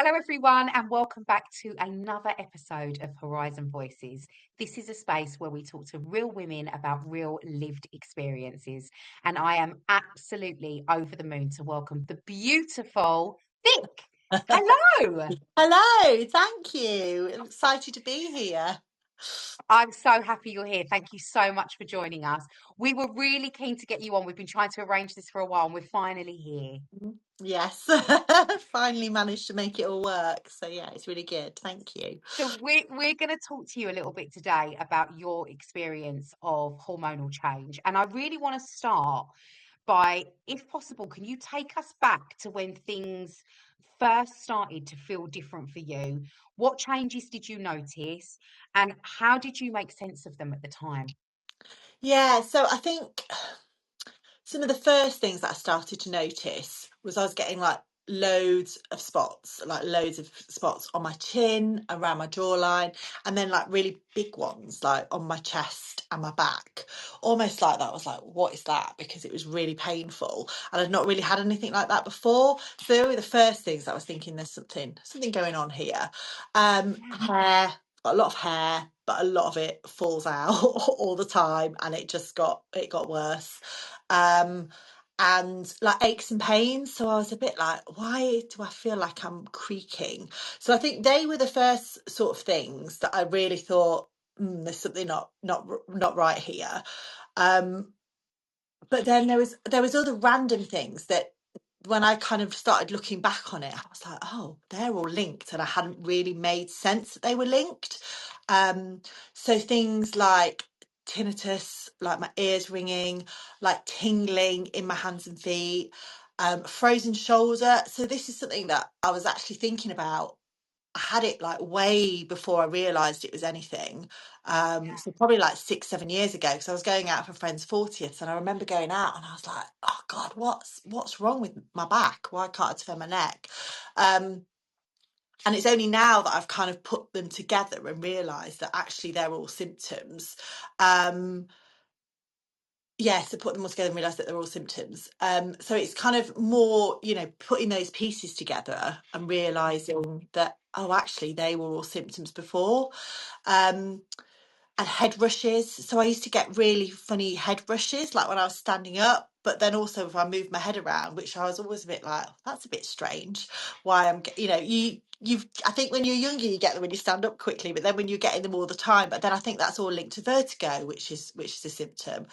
Hello, everyone, and welcome back to another episode of Herizen Voices. This is a space where we talk to real women about real lived experiences. And I am absolutely over the moon to welcome the beautiful Vic. Hello. Hello, thank you. I'm excited to be here. I'm so happy you're here. Thank you so much for joining us. We were really keen to get you on. We've been trying to arrange this for a while, and we're finally here. Yes, finally managed to make it all work. So yeah, it's really good. Thank you. So we're going to talk to you a little bit today about your experience of hormonal change. And I really want to start by, if possible, can you take us back to when things first started to feel different for you? What changes did you notice? And how did you make sense of them at the time? Yeah, so I think some of the first things that I started to notice was I was getting like loads of spots, like loads of spots on my chin, around my jawline, and then like really big ones like on my chest and my back. Almost like that. I was like, what is that? Because it was really painful. And I'd not really had anything like that before. So they were the first things that I was thinking there's something going on here. Hair, got a lot of hair, but a lot of it falls out all the time, and it got worse. And like aches and pains. So I was a bit like, why do I feel like I'm creaking? So I think they were the first sort of things that I really thought, there's something not right here. But then there was other random things that when I kind of started looking back on it, I was like, oh, they're all linked, and I hadn't really made sense that they were linked. So things like tinnitus, like my ears ringing, like tingling in my hands and feet, frozen shoulder. So this is something that I was actually thinking about. I had it like way before I realised it was anything. So probably like 6-7 years ago, because I was going out for a friend's 40th, and I remember going out and I was like, oh God, what's wrong with my back? Why can't I turn my neck? And it's only now that I've kind of put them together and realised that actually they're all symptoms. So put them all together and realise that they're all symptoms. So it's kind of more, putting those pieces together and realising that, oh, actually they were all symptoms before. And head rushes. So I used to get really funny head rushes, like when I was standing up, but then also if I moved my head around, which I was always a bit like, that's a bit strange. Why I think when you're younger you get them when you stand up quickly, but then when you're getting them all the time, but then I think that's all linked to vertigo, which is a symptom.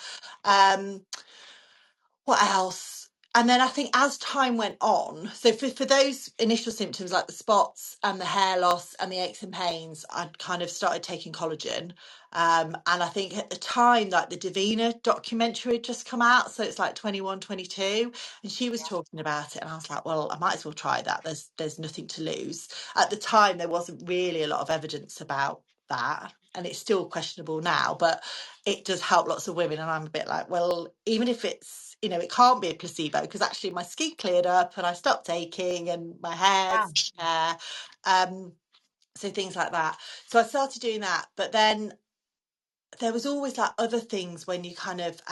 What else? And then I think as time went on, so for those initial symptoms like the spots and the hair loss and the aches and pains, I'd kind of started taking collagen. And I think at the time, like the Davina documentary had just come out. So it's like 21, 22. And she was talking about it. And I was like, well, I might as well try that. There's nothing to lose. At the time, there wasn't really a lot of evidence about that. And it's still questionable now, but it does help lots of women. And I'm a bit like, well, even if it's, it can't be a placebo, because actually my skin cleared up and I stopped aching and my hair's hair. So things like that. So I started doing that. But then there was always like other things when you kind of,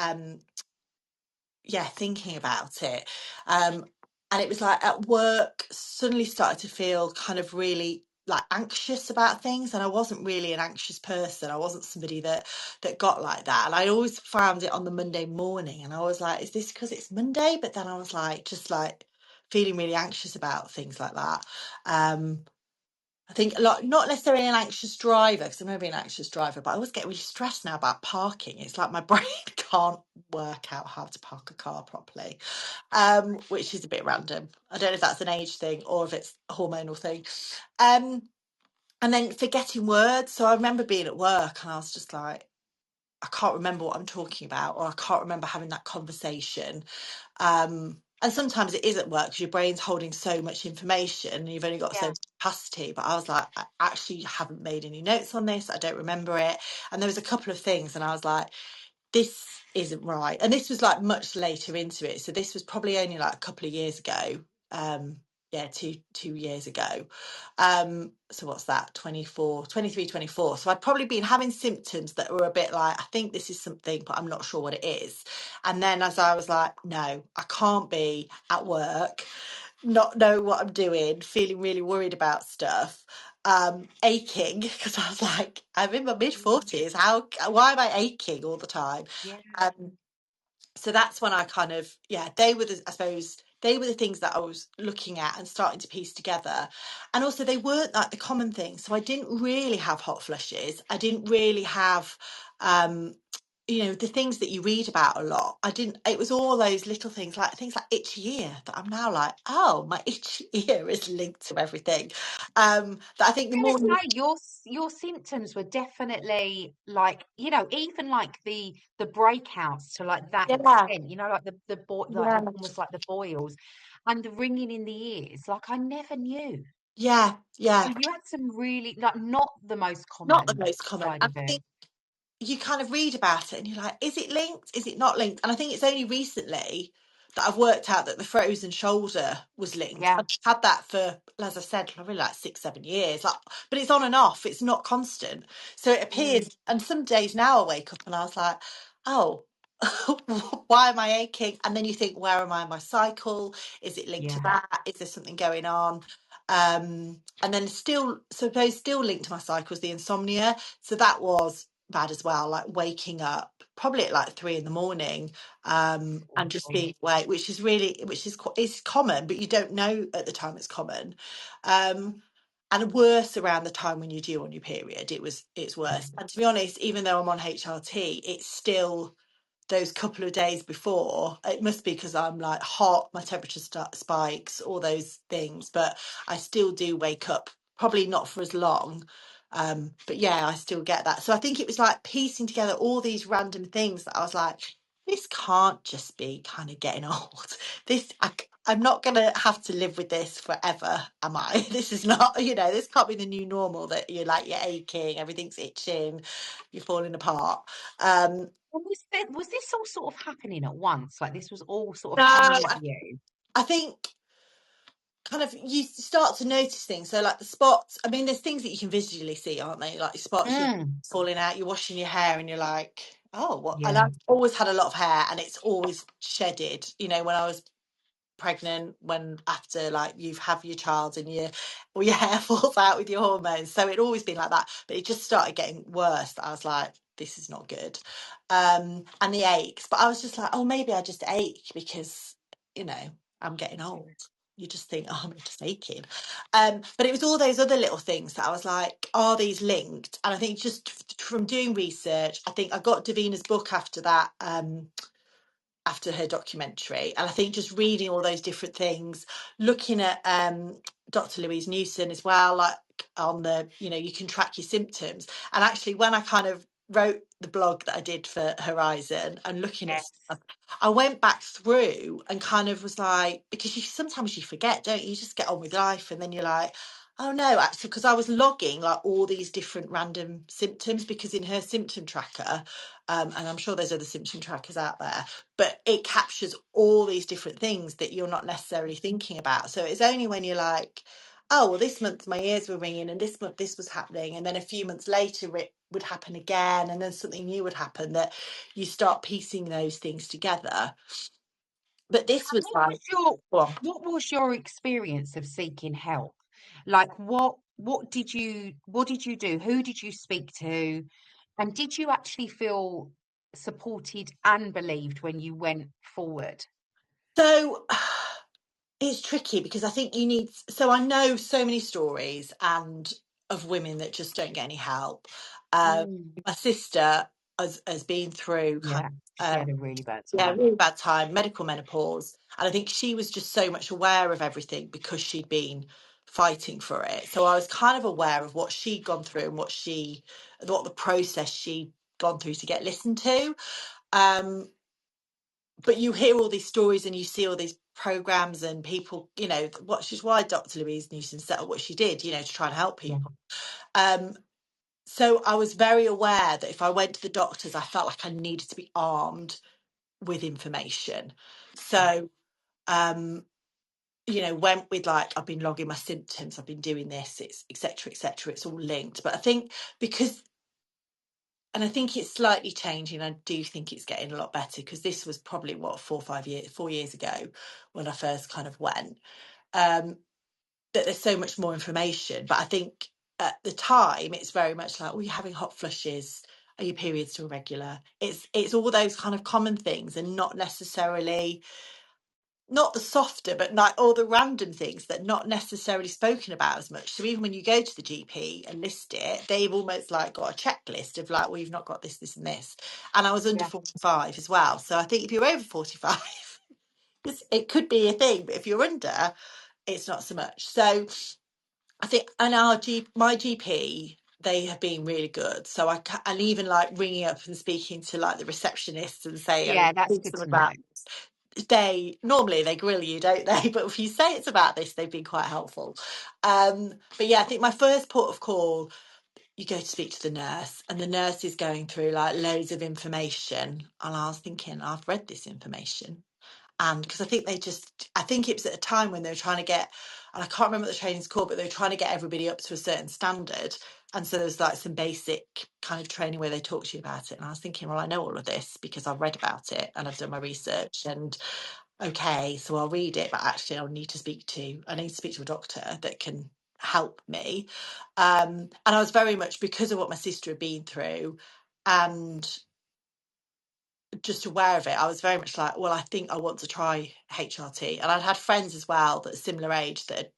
thinking about it. And it was like at work, suddenly started to feel kind of really like anxious about things, and I wasn't really an anxious person. I wasn't somebody that got like that, and I always found it on the Monday morning, and I was like, is this because it's Monday? But then I was like, just like feeling really anxious about things like that. I think a lot, not necessarily an anxious driver, because I'm never been an anxious driver, but I always get really stressed now about parking. It's like my brain can't work out how to park a car properly, which is a bit random. I don't know if that's an age thing or if it's a hormonal thing. And then forgetting words. So I remember being at work and I was just like, I can't remember what I'm talking about, or I can't remember having that conversation. And sometimes it is at work because your brain's holding so much information and you've only got so much capacity. But I was like, I actually haven't made any notes on this. I don't remember it. And there was a couple of things and I was like, this isn't right. And this was like much later into it. So this was probably only like a couple of years ago. 2 years ago. So what's that? 23, 24. So I'd probably been having symptoms that were a bit like, I think this is something, but I'm not sure what it is. And then as I was like, no, I can't be at work not knowing what I'm doing, feeling really worried about stuff, aching because I was like, I'm in my mid Mm. 40s. Why am I aching all the time? Yeah. Um, so that's when I kind of, yeah, they were I suppose they were the things that I was looking at and starting to piece together. And also they weren't like the common things. So I didn't really have hot flushes. I didn't really have, um, the things that you read about a lot. I didn't, it was all those little things like itchy ear that I'm now like, oh, my itchy ear is linked to everything. That I think the Gonna more, say your symptoms were definitely like, even like the breakouts to like that yeah, extent, like like yeah, almost like the boils and the ringing in the ears. Like I never knew. yeah, So yeah, you had some really like not the most not the common most common. side And of I it. think you kind of read about it and you're like, is it linked? Is it not linked? And I think it's only recently that I've worked out that the frozen shoulder was linked. Yeah. I've had that for, as I said, probably like 6, 7 years. Like, but it's on and off. It's not constant. So it Mm, appears. And some days now I wake up and I was like, oh, why am I aching? And then you think, where am I in my cycle? Is it linked to yeah. that? Is there something going on? And then still linked to my cycle was the insomnia. So that was bad as well, like waking up probably at like 3 in the morning, It's and just awful. being awake, is common, but you don't know at the time it's common. And worse around the time when you're due on your period, it's worse. And to be honest, even though I'm on HRT, it's still those couple of days before. It must be because I'm like hot, my temperature spikes, all those things, but I still do wake up, probably not for as long. But yeah, I still get that. So I think it was like piecing together all these random things that I was like, this can't just be kind of getting old. I'm not going to have to live with this forever, am I? This is not, this can't be the new normal, that you're aching, everything's itching, you're falling apart. Um, And was this all sort of happening at once? Like this was all sort of No, coming at you? I think kind of you start to notice things. So like the spots, I mean, there's things that you can visually see, aren't they? Like spots, your Mm, falling out, you're washing your hair and you're like, oh, what? And yeah. I've always had a lot of hair and it's always shedded. When I was pregnant, when after like you have your child and your hair falls out with your hormones, so it'd always been like that, but it just started getting worse. I was like, this is not good. And the aches, but I was just like, oh, maybe I just ache because you know I'm getting old. You just think, oh, I'm just aching. But it was all those other little things that I was like, are these linked? And I think just from doing research, I think I got Davina's book after that, after her documentary, and I think just reading all those different things, looking at Dr. Louise Newson as well, like on the you can track your symptoms. And actually when I kind of wrote the blog that I did for Herizen and looking at Yes. stuff, I went back through and kind of was like, because sometimes you forget, don't you? You just get on with life and then you're like, oh no, actually, because I was logging like all these different random symptoms, because in her symptom tracker, and I'm sure there's other symptom trackers out there, but it captures all these different things that you're not necessarily thinking about. So it's only when you're like, oh, well, this month my ears were ringing and this month this was happening. And then a few months later it would happen again. And then something new would happen, that you start piecing those things together. But this And was like, well, what was your experience of seeking help? Like what did you do? Who did you speak to? And did you actually feel supported and believed when you went forward? so it's tricky because I think so I know so many stories and of women that just don't get any help. Mm, My sister has been through kind yeah, she of, had a really bad yeah, time. really bad time, medical menopause. And I think she was just so much aware of everything because she'd been fighting for it. So I was kind of aware of what she'd gone through and what the process she'd gone through to get listened to. Um, but you hear all these stories and you see all these programs and people, which is why Dr. Louise Newson set up what she did, to try and help Yeah, people. Um, so I was very aware that if I went to the doctors, I felt like I needed to be armed with information. yeah. So, went with like, I've been logging my symptoms, I've been doing this, it's etc. etc. It's all linked. But I think and I think it's slightly changing. I do think it's getting a lot better, because this was probably 4 years ago when I first kind of went. that there's so much more information. But I think at the time it's very much like, oh, you're having hot flushes, are your periods still regular? It's all those kind of common things, and not necessarily, not the softer, but like all the random things that not necessarily spoken about as much. So even when you go to the GP and list it, they've almost like got a checklist of like, well, you've not got this, this, and this. And I was under Yeah. 45 as well. So I think if you're over 45, it could be a thing, but if you're under, it's not so much. So I think, and my GP, they have been really good. So and even like ringing up and speaking to like the receptionists and Yeah, saying, that's speak to good them to know. about, they normally they grill you, don't they? But if you say it's about this, they've been quite helpful. But yeah, I think my first port of call, you go to speak to the nurse, and the nurse is going through like loads of information, and I was thinking, I've read this information. And because I think it was at a time when they were trying to get, and I can't remember what the training's called, but they were trying to get everybody up to a certain standard. And so there's like some basic kind of training where they talk to you about it. And I was thinking, well, I know all of this because I've read about it and I've done my research. And okay, so I'll read it, but actually I need to speak to a doctor that can help me. And I was very much, because of what my sister had been through, and just aware of it, I was very much like, well, I think I want to try HRT. And I'd had friends as well that similar age that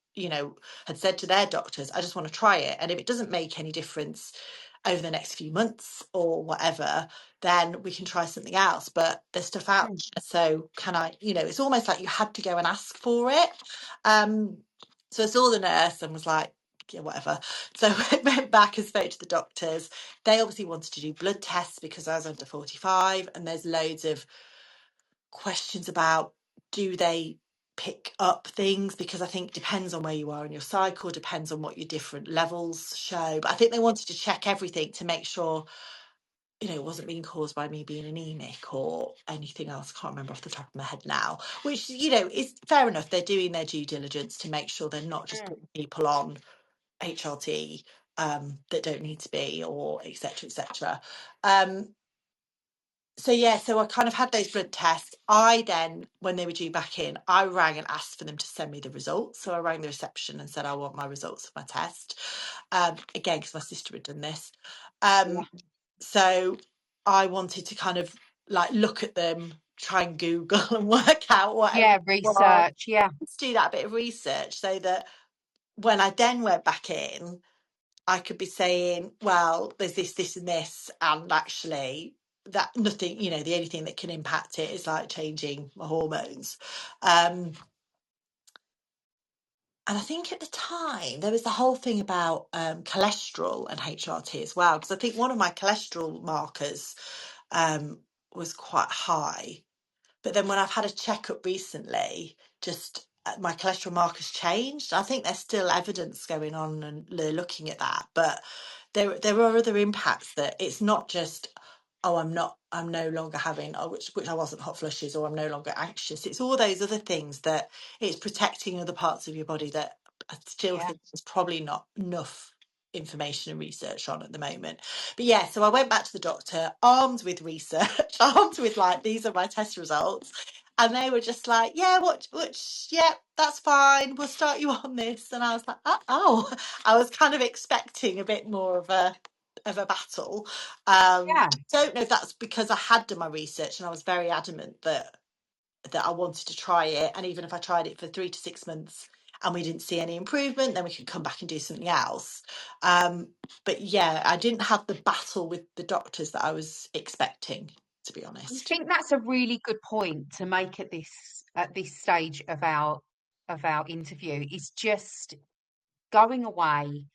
had said to their doctors, I just want to try it, and if it doesn't make any difference over the next few months or whatever, then we can try something else. But there's stuff out Mm. there, so can I, it's almost like you had to go and ask for it. So I saw the nurse and was like, yeah, whatever. So I went back and spoke to the doctors. They obviously wanted to do blood tests because I was under 45, and there's loads of questions about, do they pick up things, because I think depends on where you are in your cycle, depends on what your different levels show. But I think they wanted to check everything to make sure it wasn't being caused by me being anemic or anything else. I can't remember off the top of my head now, which is fair enough. They're doing their due diligence to make sure they're not just Mm. putting people on HRT that don't need to be, or etc etc. So I kind of had those blood tests. I then, when they were due back in, I rang and asked for them to send me the results. So I rang the reception and said, I want my results of my test. Again, because my sister had done this. Yeah. So I wanted to kind of like look at them, try and Google and work out what Yeah, everything was. research. Yeah. Let's do that bit of research so that when I then went back in, I could be saying, well, there's this, this, and this, and actually that nothing, the only thing that can impact it is like changing my hormones. And I think at the time there was the whole thing about cholesterol and HRT as well, because I think one of my cholesterol markers was quite high. But then when I've had a checkup recently, just my cholesterol markers changed. I think there's still evidence going on and they're looking at that. But there are other impacts, that it's not just, oh, I'm no longer having, which I wasn't, hot flushes, or I'm no longer anxious. It's all those other things that it's protecting other parts of your body that I still Yeah. think there's probably not enough information and research on at the moment. But yeah, so I went back to the doctor armed with research, armed with like, these are my test results. And they were just like, yeah, yeah, that's fine. We'll start you on this. And I was like, oh, I was kind of expecting a bit more of a battle. Yeah. Don't know if that's because I had done my research and I was very adamant that I wanted to try it. And even if I tried it for 3 to 6 months and we didn't see any improvement, then we could come back and do something else. But yeah, I didn't have the battle with the doctors that I was expecting, to be I honest. think that's a really good point to make at this stage of our interview, is just going away,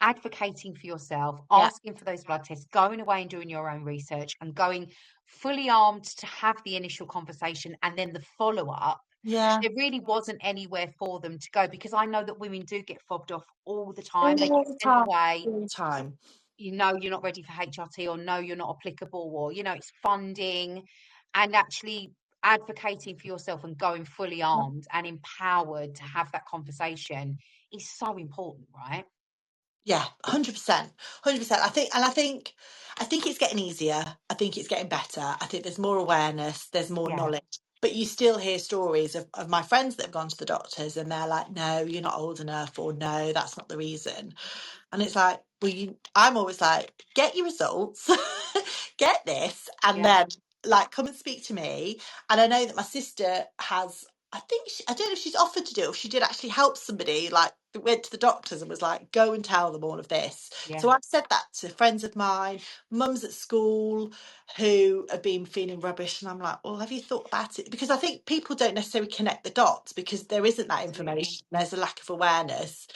advocating for yourself, Yeah, asking for those blood tests, going away and doing your own research, and going fully armed to have the initial conversation and then the follow up. yeah, There really wasn't anywhere for them to go, because I know that women do get fobbed off all the time. They all get the sent time, away, all the time. you're not ready for HRT, or no, you're not applicable, or it's funding. And actually advocating for yourself and going fully armed and empowered to have that conversation is so important, right? Yeah, 100%, 100%. I think it's getting easier. I think it's getting better. I think there's more awareness, there's more Yeah. knowledge. but you still hear stories of my friends that have gone to the doctors and they're like, no, you're not old enough, or no, that's not the reason. And it's like, well, I'm always like, get your results, get this, and Yeah, then like come and speak to me. And I know that my sister has, I don't know if she's offered to do it, or she did actually help somebody, like went to the doctors and was like, go and tell them all of this. yeah, So I've said that to friends of mine, mums at school who have been feeling rubbish. And I'm like, well, have you thought about it? Because I think people don't necessarily connect the dots because there isn't that absolutely. information. There's a lack of awareness,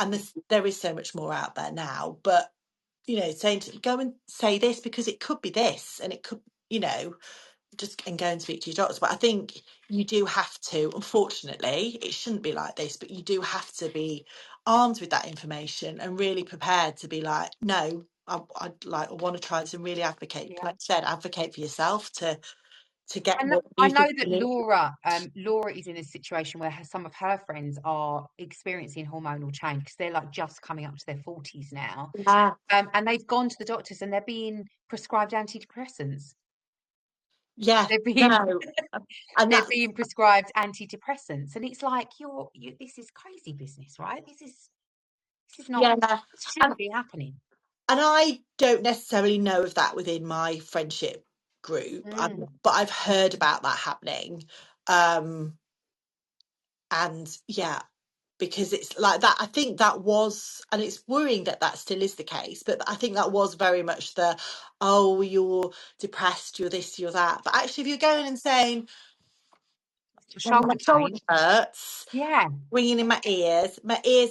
and there is so much more out there now. But saying to go and say this because it could be this, and it could, just and go and speak to your doctors. But I think you do have to. Unfortunately, it shouldn't be like this, but you do have to be armed with that information and really prepared to be like, no, I'd like I want to try this and really advocate. Yeah. Like I said, advocate for yourself to get And what I you know think that you need. Laura is in a situation where some of her friends are experiencing hormonal change because they're like just coming up to their 40s now. Yeah, And they've gone to the doctors and they're being prescribed antidepressants. yeah, They're being no, and they're that's being prescribed antidepressants. And it's like this is crazy business, right? This is not yeah. this shouldn't be happening. And I don't necessarily know of that within my friendship group, Mm, but I've heard about that happening. Um, and yeah, because it's like that. I think that was, and it's worrying that that still is the case, but I think that was very much oh, you're depressed, you're this, you're that. But actually, if you're going and saying, well, my shoulder shoulder pain. hurts, Yeah, ringing in my ears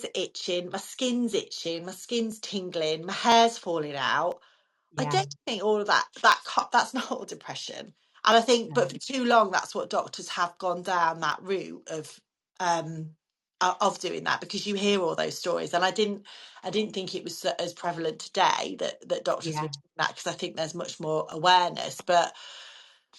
are itching, my skin's itching, my skin's tingling, my hair's falling out. I yeah, don't think all of that's not all depression. And I think, no, but for too long, that's what doctors have gone down that route um of doing that, because you hear all those stories. And I didn't think it was as prevalent today that doctors yeah, were doing that, because I think there's much more awareness. But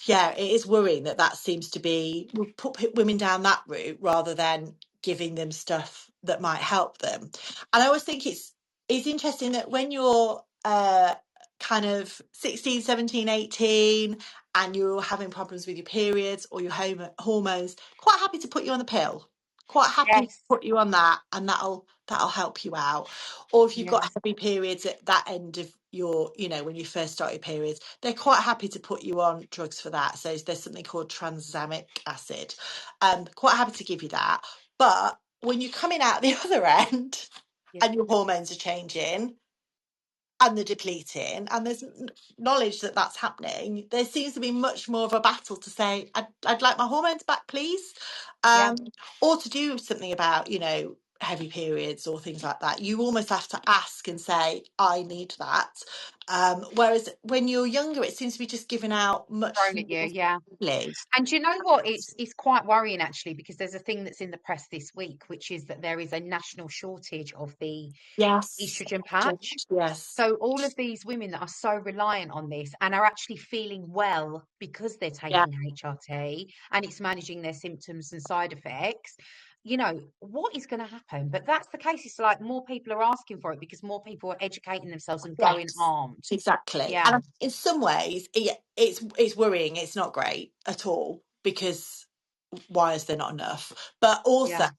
yeah, it is worrying that seems to be, we'll put women down that route rather than giving them stuff that might help them. And I always think it's interesting that when you're kind of 16, 17, 18, and you're having problems with your periods or your hormones, quite happy to put you on the pill, quite happy to yes, put you on that, and that'll help you out. Or if you've yeah, got heavy periods at that end of your, when you first start your periods, they're quite happy to put you on drugs for that. So there's something called tranexamic acid. Quite happy to give you that. But when you're coming out the other end yeah, and your hormones are changing and they're depleting, and there's knowledge that that's happening, there seems to be much more of a battle to say, I'd like my hormones back, please. yeah. um, or to do something about, heavy periods or things like that. You almost have to ask and say, I need that. Whereas when you're younger, it seems to be just given out much Thrown at you, more yeah. freely. And you know what? It's quite worrying actually, because there's a thing that's in the press this week, which is that there is a national shortage of the Yes. estrogen patch. Yes. So all of these women that are so reliant on this and are actually feeling well because they're Yeah. taking HRT and it's managing their symptoms and side effects, what is going to happen? But that's the case. It's like more people are asking for it because more people are educating themselves and going Yes. armed. Exactly. Yeah, And in some ways, it's worrying. It's not great at all, because why is there not enough? But also yeah,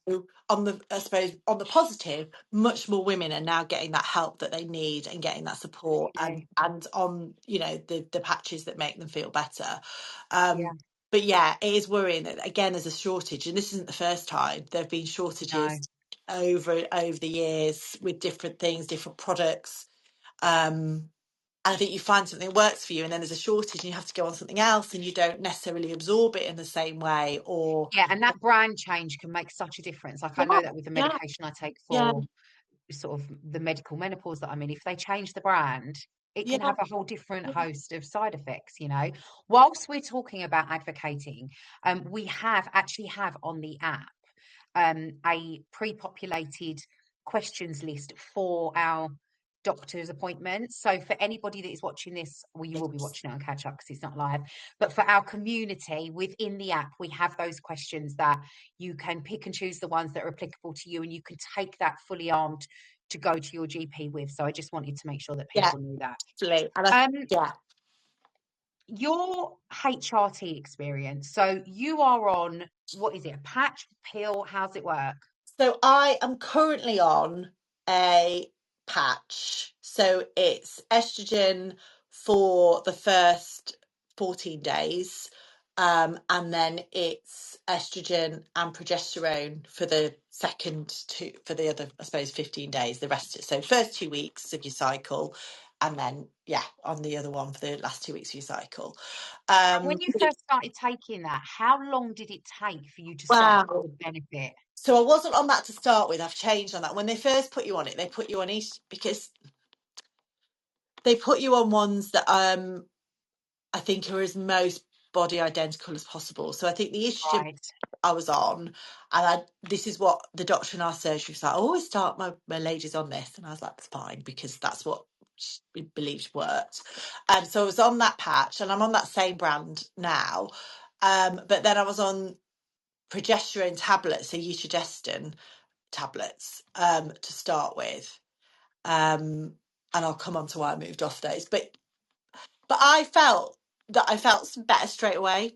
I suppose on the positive, much more women are now getting that help that they need and getting that support, absolutely. and on the patches that make them feel better. Yeah, But yeah, it is worrying that again there's a shortage, and this isn't the first time. There have been no. shortages over the years with different things, different products. um and I think you find something that works for you, and then there's a shortage and you have to go on something else, and you don't necessarily absorb it in the same way. Or Yeah, and that brand change can make such a difference. Like I yeah, know that with the yeah, medication I take yeah, for sort of the medical menopause that I'm in, if they change the brand, it can yeah, have a whole different host of side effects. Whilst we're talking about advocating, we actually have on the app a pre-populated questions list for our doctor's appointments. So for anybody that is watching this, well, you will be watching it on catch up because it's not live. But for our community within the app, we have those questions that you can pick and choose the ones that are applicable to you, and you can take that fully armed to go to your GP with. So I just wanted to make sure that yeah, people knew that. absolutely. Um, Yeah, your HRT experience. So you are on, what is it, a patch, pill? How's it work? So I am currently on a patch. So it's estrogen for the first 14 days. And then it's estrogen and progesterone for the for the other, I suppose, 15 days, the rest. So first 2 weeks of your cycle. And then, yeah, on the other one for the last 2 weeks of your cycle. When you Which, first started taking that, how long did it take for you to start to see wow. the benefit? So I wasn't on that to start with. I've changed on that. When they first put you on it, they put you on each because they put you on ones that I think are as most body identical as possible. So I think the estrogen Right. I was on, and this is what the doctor in our surgery was like. I always start my ladies on this, and I was like, that's fine because that's what she believed worked. So I was on that patch, and I'm on that same brand now. But then I was on progesterone tablets, so estrogen tablets to start with, and I'll come on to why I moved off those. But I felt better straight away,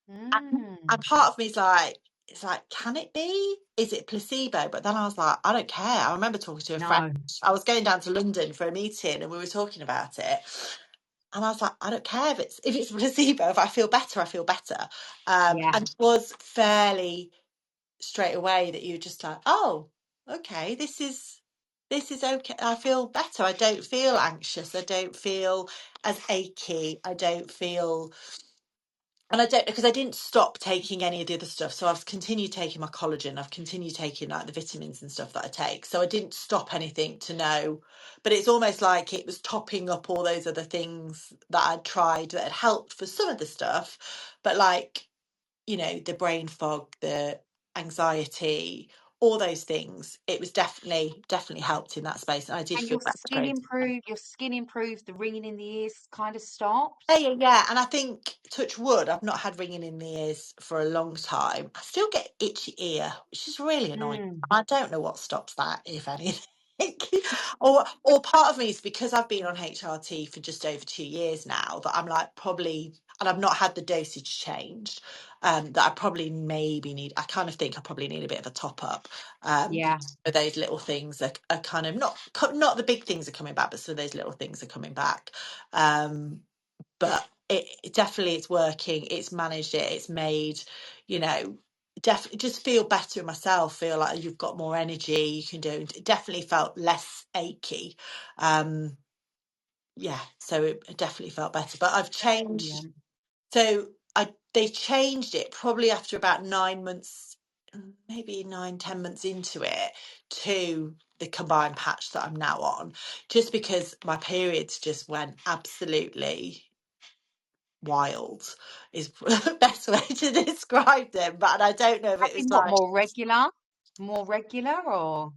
and Mm, part of me is like, it's like, can it be? Is it placebo? But then I was like, I don't care. I remember talking to a friend. no. I was going down to London for a meeting, and we were talking about it. And I was like, I don't care if it's placebo. If I feel better, I feel better. Yeah. And it was fairly straight away that you're just like, oh, okay, this is okay. I feel better. I don't feel anxious. I don't feel as achy. I don't feel, and I don't, because I didn't stop taking any of the other stuff. So I've continued taking my collagen. I've continued taking like the vitamins and stuff that I take. So I didn't stop anything to know, but it's almost like it was topping up all those other things that I'd tried that had helped for some of the stuff. But like, the brain fog, the anxiety, all those things, it was definitely helped in that space, and I did And feel better. your skin improved, the ringing in the ears kind of stopped. Yeah, yeah, yeah. And I think, touch wood, I've not had ringing in the ears for a long time. I still get itchy ear, which is really annoying. Mm, I don't know what stops that, if anything. or part of me is because I've been on HRT for just over 2 years now that I'm like probably, and I've not had the dosage changed. That I probably maybe need. I kind of think I probably need a bit of a top up. yeah. For those little things are kind of not the big things are coming back, but some of those little things are coming back. But it definitely, it's working. It's managed it. It's made, you know, definitely just feel better in myself. Feel like you've got more energy. You can do. It definitely felt less achy. Um, yeah, so it definitely felt better. But I've changed. Brilliant. So they changed it probably after about 9 months, maybe 9, 10 months into it, to the combined patch that I'm now on, just because my periods just went absolutely wild is the best way to describe them. But I don't know if As it was in what, like, more regular, or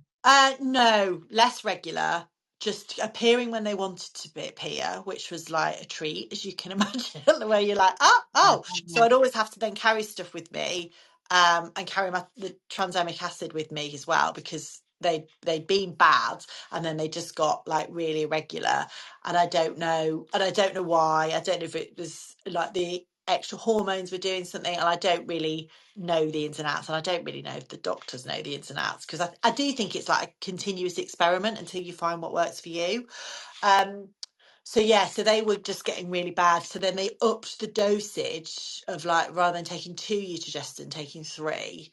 no, less regular, just appearing when they wanted to appear, which was like a treat, as you can imagine, where you're like, oh. So yeah. I'd always have to then carry stuff with me, and carry the tranexamic acid with me as well, because they'd been bad, and then they just got like really irregular, and I don't know why. I don't know if it was like the extra hormones were doing something, and I don't really know the ins and outs, and I don't really know if the doctors know the ins and outs, because I do think it's like a continuous experiment until you find what works for you. um so yeah, so they were just getting really bad, so then they upped the dosage of, like, rather than taking 2 Eutrogestin, taking 3,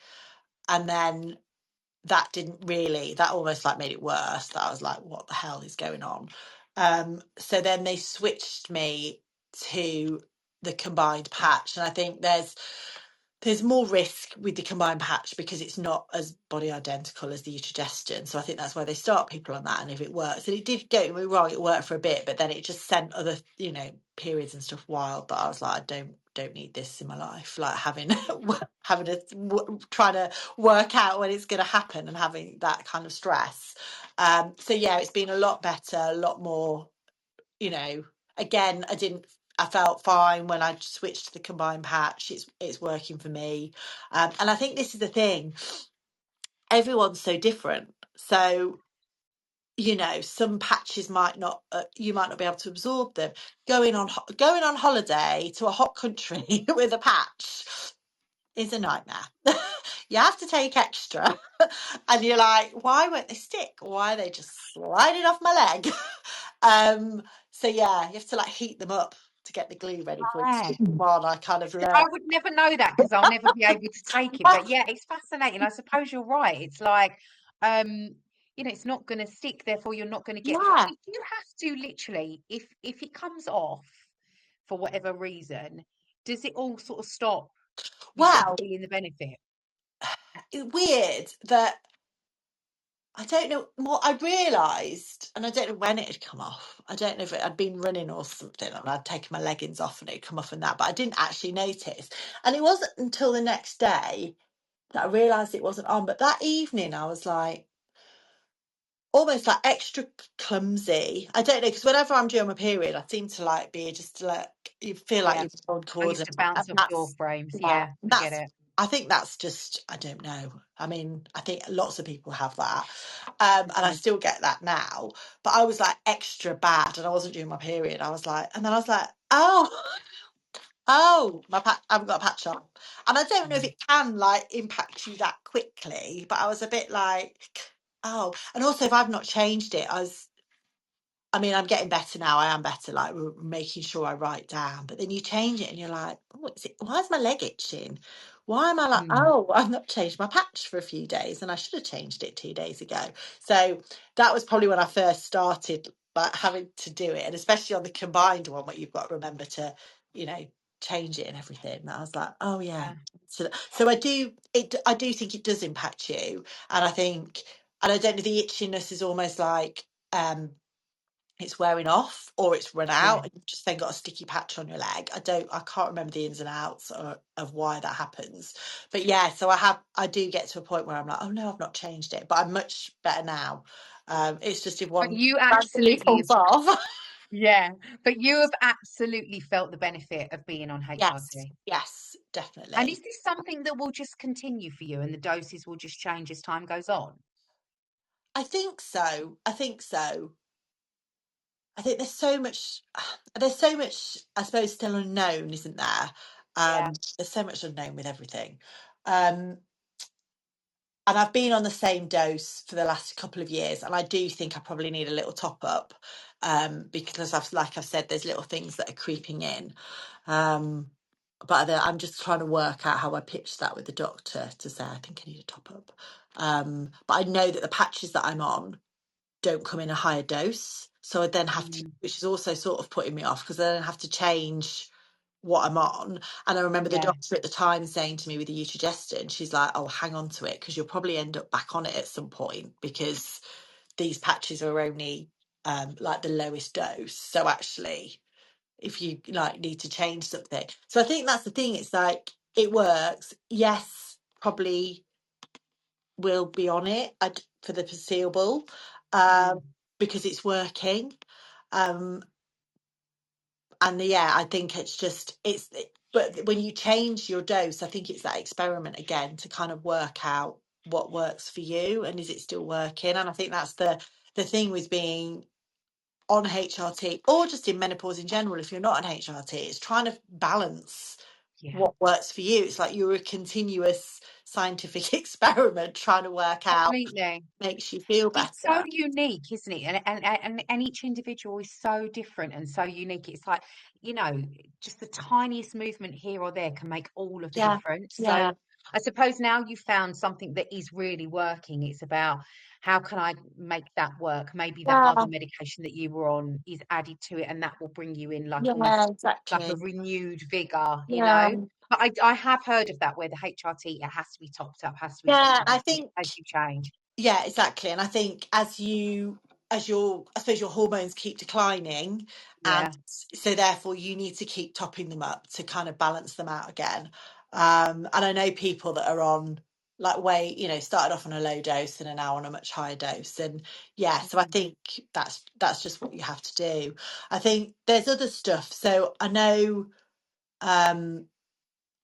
and then that almost like made it worse. That I was like, what the hell is going on? So then they switched me to the combined patch, and I think there's more risk with the combined patch because it's not as body identical as the Eutrogestin. So I think that's why they start people on that. And if it works, and it did, don't get me wrong, it worked for a bit, but then it just sent other, periods and stuff wild. But I was like, I don't need this in my life. Like having trying to work out when it's going to happen and having that kind of stress. So yeah, it's been a lot better, a lot more, you know, again, I felt fine when I switched to the combined patch. It's working for me. And I think this is the thing. Everyone's so different. So you know, some patches might not, you might not be able to absorb them. Going on holiday to a hot country with a patch is a nightmare. You have to take extra, and you're like, why won't they stick? Why are they just sliding off my leg? So yeah, you have to like heat them up to get the glue ready for it to Right. stick them on. I kind of I learned. would never know that because I'll never be able to take it. But yeah, it's fascinating. I suppose you're right. It's like, um, it's not going to stick, therefore you're not going to get. I Yeah. mean, you have to literally, if it comes off for whatever reason, does it all sort of stop? You stop Well, feeling the benefit. it's weird that I don't know what I realised, and I don't know when it had come off. I don't know if it had been running or something, and I'd taken my leggings off and it had come off and that, but I didn't actually notice. And it wasn't until the next day that I realised it wasn't on. But that evening, I was like, almost like extra clumsy. I don't know, because whenever I'm during my period, I seem to like be just like, you feel like Yeah. you're on I used coordinate. to bounce And off your that's, frames. yeah, Yeah, I get that's, it. I think that's just, I don't know. I mean, I think lots of people have that. And I Mm. still get that now. But I was like extra bad and I wasn't during my period. I was like, and then I was like, oh, oh, I haven't got a patch on. And I don't know if Mm. it can like impact you that quickly, but I was a bit like, oh. And also, if I've not changed it, I mean, I'm getting better now. I am better, like making sure I write down. But then you change it and you're like, oh, why is my leg itching? Why am I like, Mm. oh, I've not changed my patch for a few days and I should have changed it 2 days ago. So that was probably when I first started like having to do it. And especially on the combined one, where you've got to remember to, you know, change it and everything. And I was like, oh yeah. Yeah. So I do think it does impact you. And I think, and I don't know, the itchiness is almost like, it's wearing off or it's run Yeah. out and you've just then got a sticky patch on your leg. I can't remember the ins and outs of why that happens. But yeah, so I do get to a point where I'm like, oh no, I've not changed it, but I'm much better now. It's just if But one you randomly absolutely, falls off. yeah. But you have absolutely felt the benefit of being on Yes, HRT. yes, And definitely. is this something that will just continue for you and the doses will just change as time goes on? I think so. I think so. I think there's so much, I suppose, still unknown, isn't there? Yeah. There's so much unknown with everything. Um, and I've been on the same dose for the last couple of years, and I do think I probably need a little top up, because like I've said, there's little things that are creeping in. Um, but I'm just trying to work out how I pitch that with the doctor to say I think I need a top up. But I know that the patches that I'm on don't come in a higher dose, so I then have to, Mm. which is also sort of putting me off because I then have to change what I'm on. And I remember the Yeah. doctor at the time saying to me with the Eutrogestin, she's like, oh, hang on to it because you'll probably end up back on it at some point because these patches are only like the lowest dose. So actually, if you like need to change something. So I think that's the thing. It's like it works. Yes, probably will be on it for the foreseeable, um, Mm. because it's working. Um, and yeah, I think it's just but when you change your dose, I think it's that experiment again to kind of work out what works for you and is it still working. And I think that's the thing with being on HRT or just in menopause in general. If you're not on HRT, it's trying to balance Yeah. what works for you. It's like you're a continuous scientific experiment trying to work out Completely. makes you feel It's so better. unique, isn't it? And each individual is so different and so unique. It's like, just the tiniest movement here or there can make all of the Yeah, difference. So yeah, I suppose now you've found something that is really working. It's about how can I make that work? Maybe that yeah, other medication that you were on is added to it, and that will bring you in like yeah, almost like a exactly. renewed vigor, Yeah, But I have heard of that where the HRT, it has to be topped up, has to be topped yeah. up I think as you change. yeah, exactly. And I think as your I suppose your hormones keep declining, and Yeah. so therefore you need to keep topping them up to kind of balance them out again. And I know people that are on like started off on a low dose and are now on a much higher dose. And yeah, so I Mm. think that's just what you have to do. I think there's other stuff. So I know, um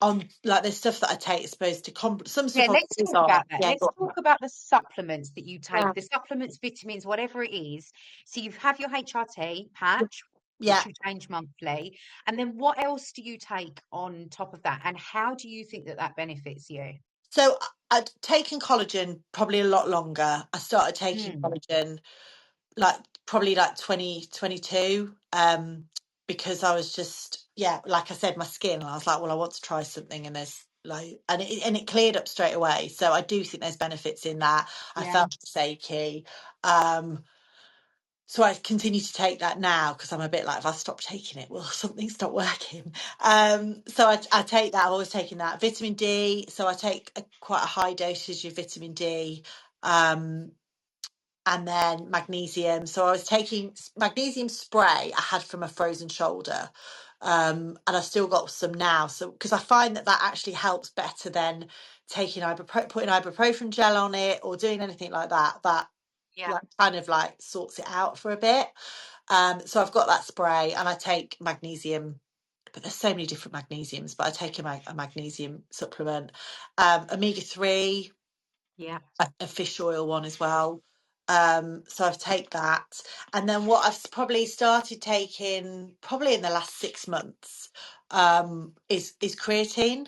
on like there's stuff that I take as opposed to some Yeah, stuff on let's talk on. about that. Yeah, Let's go talk on. about the supplements that you Yeah. take, the supplements, vitamins, whatever it is. So you have your HRT patch, Yeah. which you change monthly. And then what else do you take on top of that? And how do you think that that benefits you? So I'd taken collagen probably a lot longer. I started taking Mm, collagen like probably like 2022, because I was just, yeah, like I said, my skin, and I was like, well, I want to try something, and there's like, and it cleared up straight away. So I do think there's benefits in that. I yeah, felt achy. So I continue to take that now because I'm a bit like, if I stop taking it, will something stop working? So I take that. I've always taken that. Vitamin D. So I take quite a high dosage of vitamin D. Um, and then magnesium. So I was taking magnesium spray I had from a frozen shoulder. And I've still got some now. So because I find that actually helps better than taking putting ibuprofen gel on it or doing anything like that. That yeah, like kind of like sorts it out for a bit. So I've got that spray and I take magnesium, but there's so many different magnesiums, but I take a magnesium supplement. Omega-3, yeah, a fish oil one as well. So I've take that. And then what I've probably started taking probably in the last 6 months, is creatine.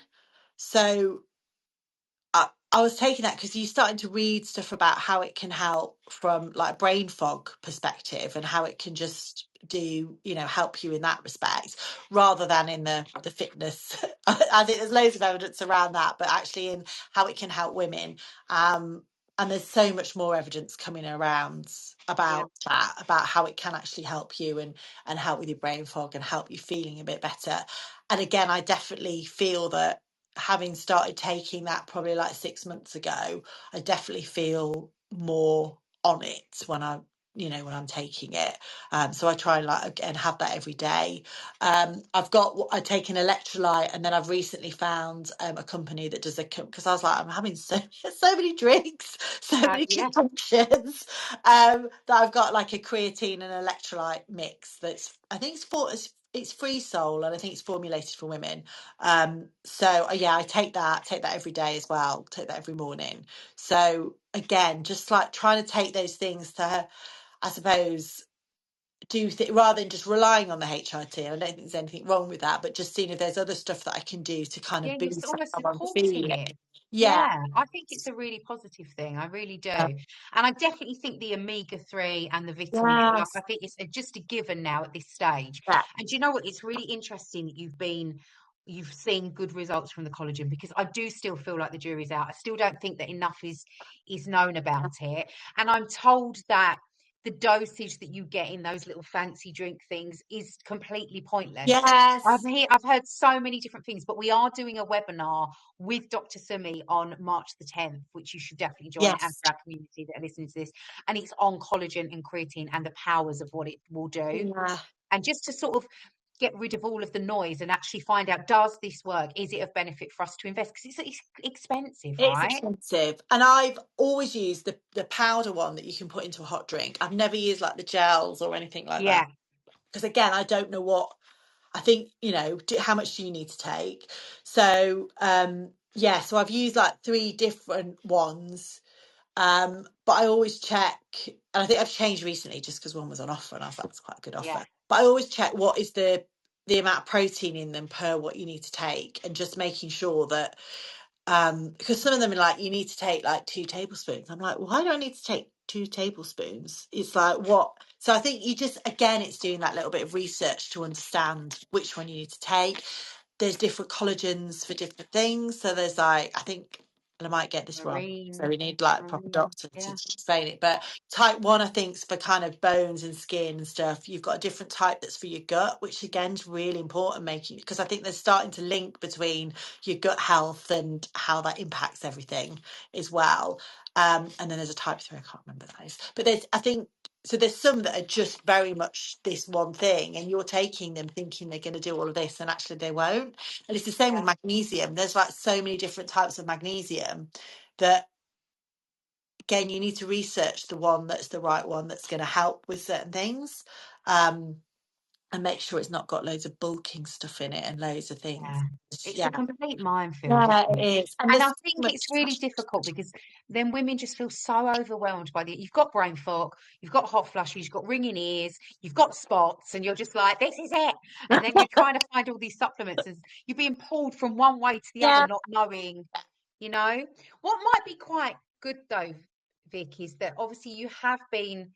So I was taking that because you're starting to read stuff about how it can help from like brain fog perspective and how it can just do, help you in that respect rather than in the fitness. I think there's loads of evidence around that, but actually in how it can help women. Um, and there's so much more evidence coming around yeah, about that, about how it can actually help you and help with your brain fog and help you feeling a bit better. And again, I definitely feel that having started taking that probably like 6 months ago, I definitely feel more on it when I'm taking it. So I try and like again have that every day. I take an electrolyte, and then I've recently found a company that does because I was like, I'm having so many drinks, so many yeah, concoctions, that I've got like a creatine and electrolyte mix that's I think it's free soul, and I think it's formulated for women. So yeah, I take that every day as well, take that every morning. So again, just like trying to take those things to, I suppose, rather than just relying on the HRT. And I don't think there's anything wrong with that, but just seeing if there's other stuff that I can do to kind yeah. of You're boost almost how I'm supporting feeling. it. Yeah. Yeah, I think it's a really positive thing. I really do. And I definitely think the omega-3 and the vitamin, like, Yes. I think it's just a given now at this stage. Yeah. And you know what? It's really interesting that you've seen good results from the collagen, because I do still feel like the jury's out. I still don't think that enough is known about it. And I'm told that the dosage that you get in those little fancy drink things is completely pointless. Yes. I've heard so many different things, but we are doing a webinar with Dr. Sumi on March the 10th, which you should definitely join, and Yes. for our community that are listening to this. And it's on collagen and creatine and the powers of what it will do. Yeah. And just to sort of get rid of all of the noise and actually find out, does this work? Is it of benefit for us to invest? Because it's expensive, It's right? expensive, and I've always used the powder one that you can put into a hot drink. I've never used like the gels or anything like that Yeah, because again, I don't know what I think. How much do you need to take? So yeah, so I've used like 3 different ones, but I always check, and I think I've changed recently just because one was on offer, and I thought it's quite a good yeah, offer. But I always check what is the amount of protein in them per what you need to take, and just making sure that because some of them are like you need to take like 2 tablespoons. I'm like, why do I need to take 2 tablespoons? It's like what? So I think you just again it's doing that little bit of research to understand which one you need to take. There's different collagens for different things. So there's like I think, and I might get this wrong, so marine, we need like a proper marine, doctor to yeah, explain it. But type 1 I think's for kind of bones and skin and stuff. You've got a different type that's for your gut, which again is really important, making because I think they're starting to link between your gut health and how that impacts everything as well. And then there's a type 3, I can't remember those, but I think so there's some that are just very much this one thing, and you're taking them thinking they're going to do all of this, and actually they won't. And it's the same with yeah, magnesium. There's like so many different types of magnesium that again you need to research the one that's the right one that's going to help with certain things. and make sure it's not got loads of bulking stuff in it and loads of things. Yeah. It's Yeah, a complete minefield, yeah, isn't it it? is. And And there's I so think much. it's really difficult because then women just feel so overwhelmed by the, you've got brain fog, you've got hot flushes, you've got ringing ears, you've got spots, and you're just like, this is it. And then you're trying to find all these supplements and you're being pulled from one way to the other, Yeah, not knowing, you know. What might be quite good though, Vic, is that obviously you have been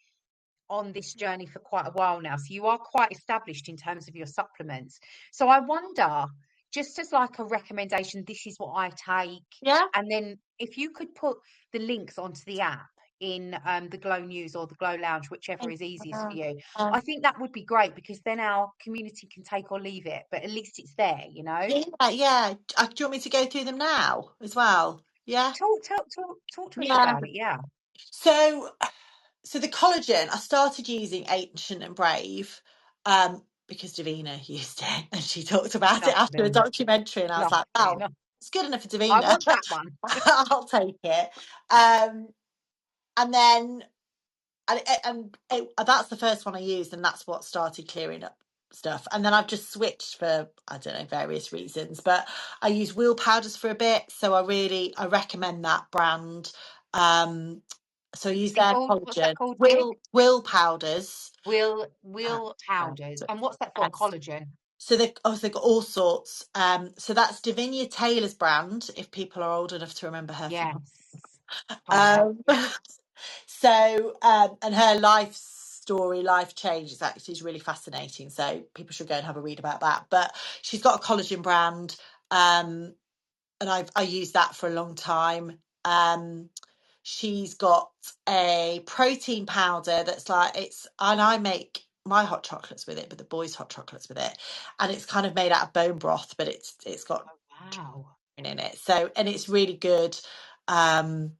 on this journey for quite a while now. So you are quite established in terms of your supplements. So I wonder, just as like a recommendation, this is what I take. yeah. And then if you could put the links onto the app in the Glow News or the Glow Lounge, whichever is easiest for you, Uh, I think that would be great because then our community can take or leave it, but at least it's there, you know? yeah, yeah. Do you want me to go through them now as well? Yeah, Talk to us yeah. about it. Yeah. So, so the collagen, I started using Ancient and Brave, because Davina used it and she talked about it after a Lovely. documentary, and I was like, Lovely. well, it's good enough for I Davina. want that one. I'll take it. And then that's the first one I used, and that's what started clearing up stuff. And then I've just switched for, I don't know, various reasons, but I use wheel powders for a bit, so I recommend that brand. So I use What's it their called? What's that collagen, called, Vic? wheel powders. Will powders. And what's that for? Yes. Collagen. So they've got all sorts. So that's Davinia Taylor's brand, if people are old enough to remember her from. Yes. Fine. Um, so and her life story, life change is actually is really fascinating. So people should go and have a read about that. But she's got a collagen brand, and I used that for a long time. She's got a protein powder that's like and I make my hot chocolates with it, but the boys' hot chocolates with it, and it's kind of made out of bone broth, but it's got Oh, wow. in it. So and it's really good. Um,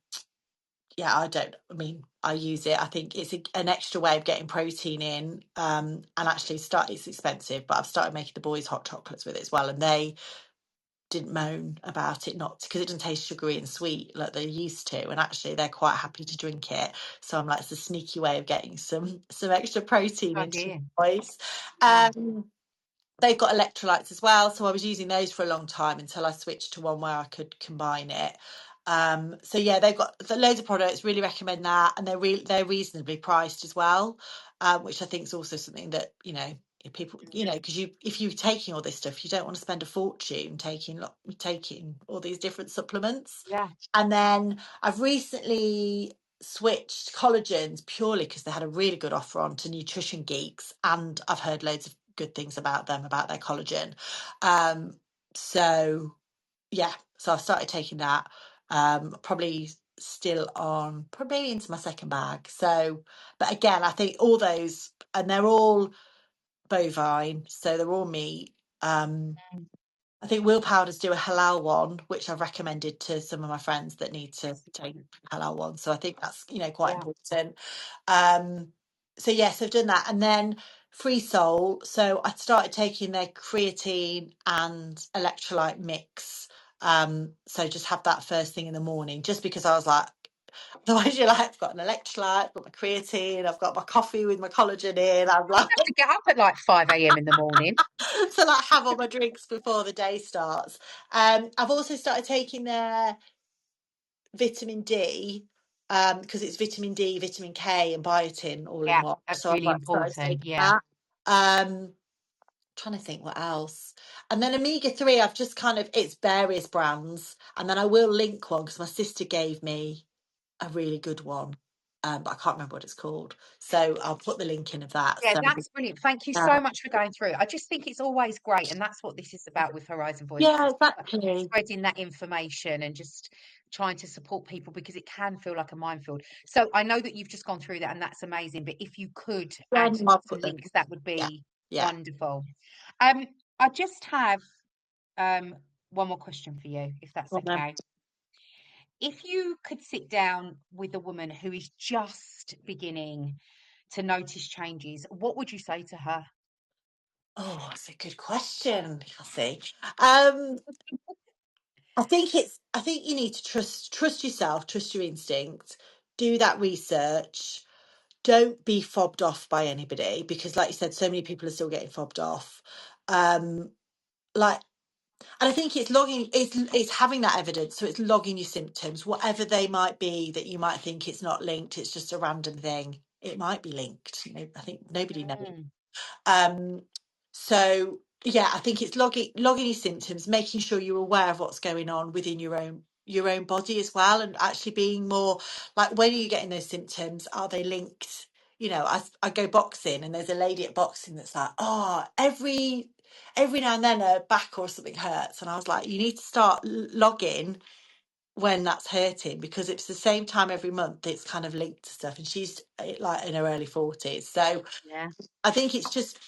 yeah, I mean, I use it. I think it's an extra way of getting protein in. And actually it's expensive, but I've started making the boys hot chocolates with it as well. And they didn't moan about it, not because it doesn't taste sugary and sweet like they used to. And actually they're quite happy to drink it. So I'm like, it's a sneaky way of getting some extra protein Good into the idea. boys. Yeah. They've got electrolytes as well, so I was using those for a long time until I switched to one where I could combine it. So yeah, they've got loads of products. Really recommend that, and they're reasonably priced as well, which I think is also something that if people because if you're taking all this stuff, you don't want to spend a fortune taking all these different supplements. Yeah. And then I've recently switched collagens purely because they had a really good offer on to Nutrition Geeks, and I've heard loads of good things about them, about their collagen. So yeah, so I've started taking that. Probably still on, probably into my second bag. So, but again, I think all those, and they're all bovine, so they're all meat. Mm. I think Will Powders do a halal one, which I've recommended to some of my friends that need to take halal one. So I think that's quite Yeah. important. So yes, I've done that, and then Free Soul. So I started taking their creatine and electrolyte mix. So just have that first thing in the morning, just because I was like, otherwise you're like, I've got an electrolyte, I've got my creatine, I've got my coffee with my collagen in. I'm I like, have to get up at like 5 a.m. in the morning. to like have all my drinks before the day starts. I've also started taking their vitamin D, because it's vitamin D, vitamin K, and biotin all in Yeah, one. that's So I've really like started important. taking Yeah. that. Trying to think what else. And then omega-3, I've just kind of, it's various brands, and then I will link one because my sister gave me a really good one, but I can't remember what it's called. So I'll put the link in of that. Yeah, So that's brilliant. Thank you uh, so much for going through. I just think it's always great, and that's what this is about with Herizen Voices. yeah, It's about exactly. spreading that information and just trying to support people because it can feel like a minefield. So I know that you've just gone through that, and that's amazing. But if you could Yeah, add no, I'll some put them. links, that would Yeah, be yeah. wonderful. Um, I just have um one more question for you, if that's Well, then. okay. If you could sit down with a woman who is just beginning to notice changes, what would you say to her? Oh, that's a good question, Cassie. Um, I think you need to trust yourself, trust your instinct, do that research. don't be fobbed off by anybody, because like you said, so many people are still getting fobbed off. Like, and I think it's logging, it's having that evidence. So it's logging your symptoms, whatever they might be, that you might think it's not linked, it's just a random thing. It might be linked. I think nobody knows. Mm. So yeah, I think it's logging your symptoms, making sure you're aware of what's going on within your own body as well, and actually being more like, when are you getting those symptoms? Are they linked? I go boxing, and there's a lady at boxing that's like, oh, every now and then a back or something hurts, and I was like, you need to start logging when that's hurting, because it's the same time every month it's kind of linked to stuff, and she's like in her early 40s. So Yeah. I think it's just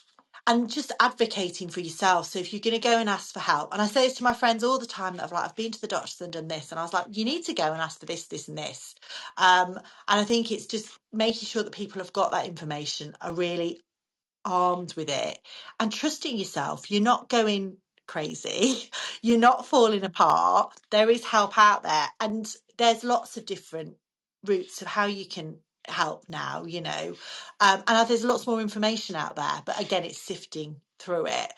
advocating for yourself. So if you're going to go and ask for help, and I say this to my friends all the time, that I've been to the doctors and done this, and I was like, you need to go and ask for this, this, and this. And I think it's just making sure that people have got that information, are really armed with it, and trusting yourself. You're not going crazy. You're not falling apart. There is help out there, and there's lots of different routes of how you can help now, and there's lots more information out there, but again, it's sifting through it.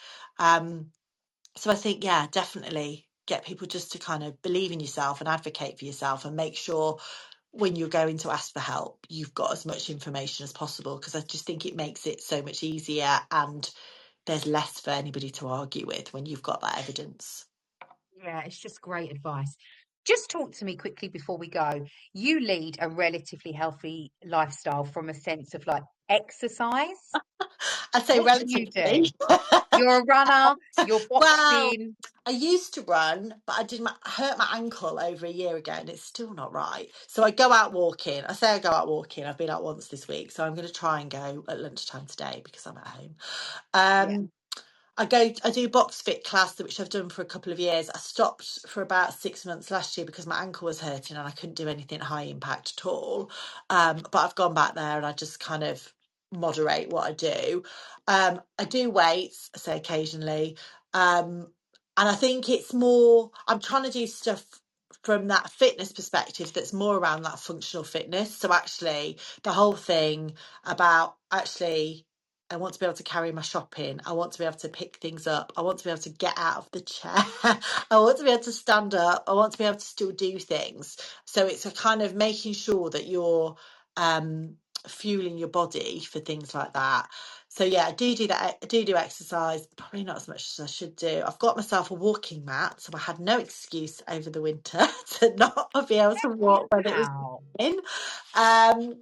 So I think, yeah, definitely get people just to kind of believe in yourself and advocate for yourself, and make sure when you're going to ask for help, you've got as much information as possible, because I just think it makes it so much easier, and there's less for anybody to argue with when you've got that evidence. Yeah, it's just great advice. Just talk to me quickly before we go. You lead a relatively healthy lifestyle from a sense of like exercise. I'd say What do you do? relatively. You're a runner, you're Well, boxing. I used to run, but I hurt my ankle over a year ago, and it's still not right. So I go out walking. I say I go out walking. I've been out once this week, so I'm going to try and go at lunchtime today because I'm at home. Yeah, Um, I do box fit class, which I've done for a couple of years. I stopped for about 6 months last year because my ankle was hurting and I couldn't do anything high impact at all. But I've gone back there, and I just kind of moderate what I do. I do weights, I say occasionally. Um, and I think it's more, I'm trying to do stuff from that fitness perspective that's more around that functional fitness. So actually, the whole thing about actually, I want to be able to carry my shopping. I want to be able to pick things up. I want to be able to get out of the chair. I want to be able to stand up. I want to be able to still do things. So it's a kind of making sure that you're fueling your body for things like that. So yeah, I do that. I do exercise, probably not as much as I should do. I've got myself a walking mat, so I had no excuse over the winter to not be able to walk when it was wow. in. Um,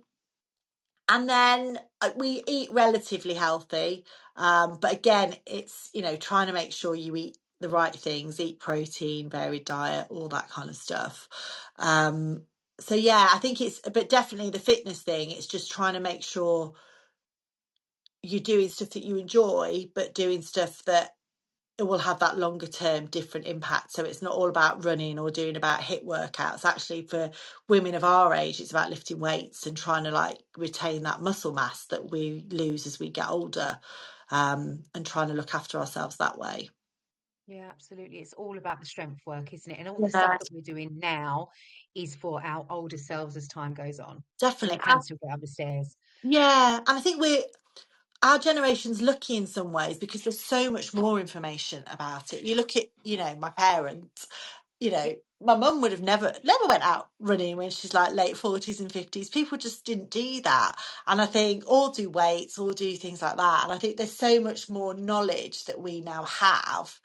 and then we eat relatively healthy. But again, it's, trying to make sure you eat the right things, eat protein, varied diet, all that kind of stuff. So yeah, I think but definitely the fitness thing, it's just trying to make sure you're doing stuff that you enjoy, but doing stuff that it will have that longer term different impact. So it's not all about running or doing about HIIT workouts. Actually, for women of our age, it's about lifting weights and trying to like retain that muscle mass that we lose as we get older, and trying to look after ourselves that way. Yeah, absolutely. It's all about the strength work, isn't it? And all the stuff Yeah, that we're doing now is for our older selves as time goes on. And you definitely. can still get up the stairs. Yeah, and I think our generation's lucky in some ways, because there's so much more information about it. You look at, my parents, my mum would have never went out running when she's like late 40s and 50s. People just didn't do that. And I think all do weights, all do things like that. And I think there's so much more knowledge that we now have,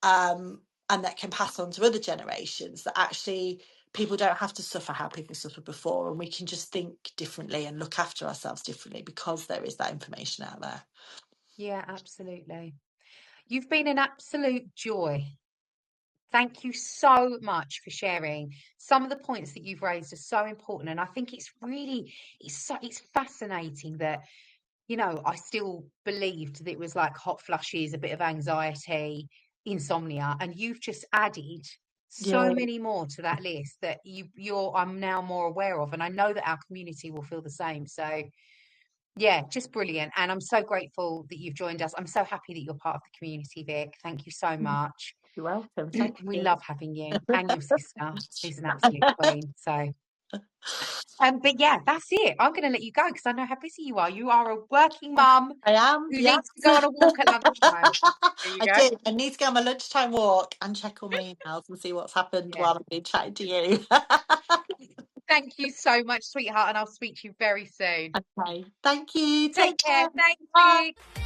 and that can pass on to other generations, that actually people don't have to suffer how people suffered before, and we can just think differently and look after ourselves differently because there is that information out there. Yeah, absolutely. You've been an absolute joy. Thank you so much for sharing. Some of the points that you've raised are so important, and I think it's fascinating that I still believed that it was like hot flushes, a bit of anxiety, insomnia, and you've just added so Yeah. many more to that list that I'm now more aware of, and I know that our community will feel the same. So yeah, just brilliant, and I'm so grateful that you've joined us. I'm so happy that you're part of the community, Vic. Thank you so much. You're welcome. Thank We you. love having you and your sister, who's an absolute queen. So But yeah, that's it. I'm going to let you go because I know how busy you are. You are a working mum I am, who yes. needs to go on a walk at lunchtime. There you I go. do. I need to go on my lunchtime walk and check all my emails and see what's happened Yeah. while I've been chatting to you. Thank you so much, sweetheart, and I'll speak to you very soon. Okay. Thank you. Take Take care. care. Thank Bye. you.